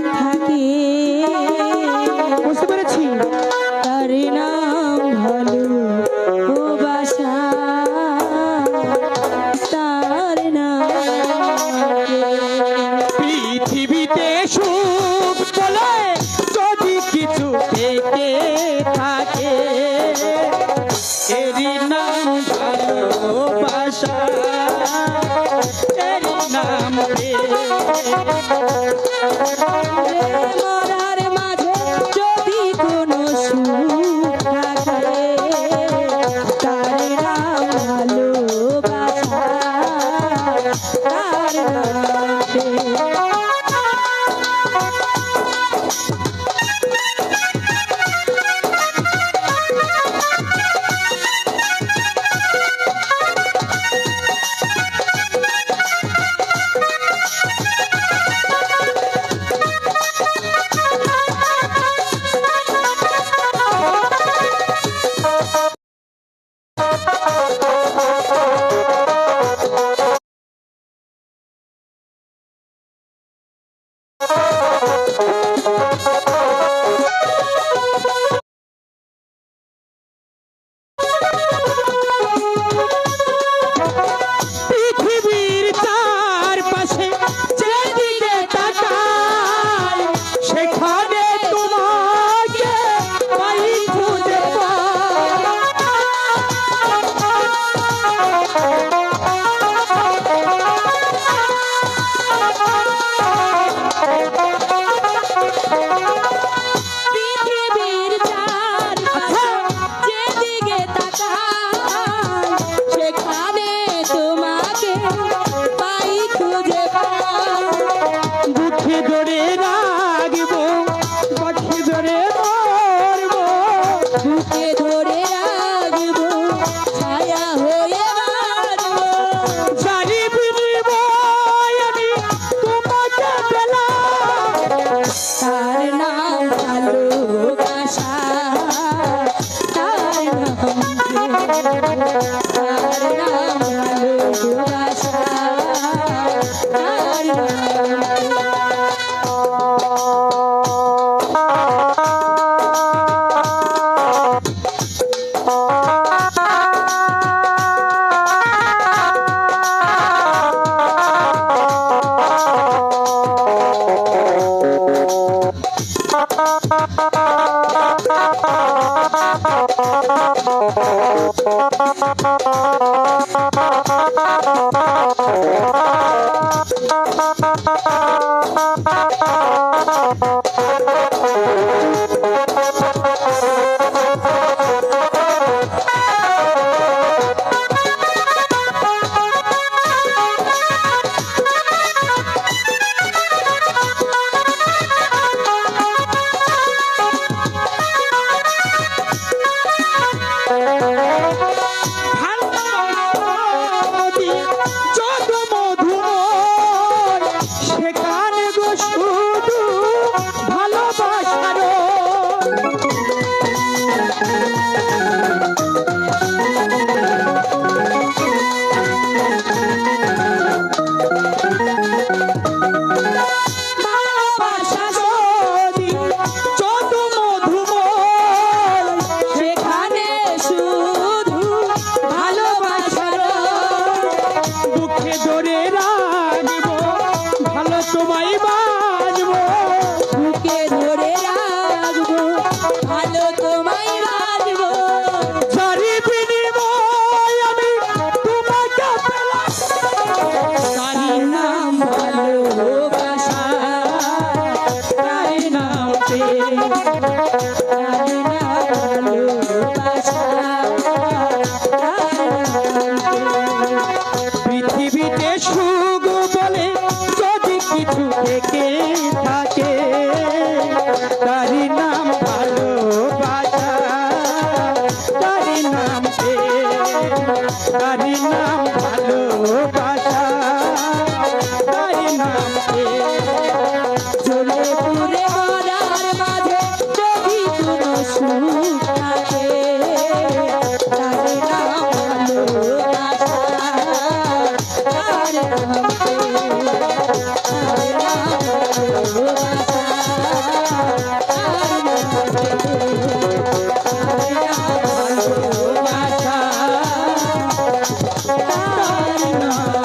থাকে বুঝতে পেরেছি। তার নাম ভালোবাসা, তার নাম পৃথিবীতে সুখ বলে যদি কিছু থেকে থাকে, এরই নাম ভালোবাসা, এরই নাম মরার মাঝে যদি কোনো সুখ থাকে, তার নাম ভালোবাসা, তার নাম পৃথিবীর চারপাশে যেদিকে তাকাই, সেখানে তোমাকে পাই খুঁজে পৃথিবীর চারপাশে যেদিকে তাকাই, সেখানে তোমাকে পাই খুঁজে পাই। বুকে ধরে রাখবো, বুকে ধরে মরবো, বুকে ধরে রাখবো, ছায়া হয়ে বাঁচবো। জানি বিনিময় আমি তোমাকে পেলাম, তার নাম ভালোবাসা, তার নাম তার নাম ভালোবাসা, তার ভালোবাসি যত মধুময়, সেখানে গো শুধু না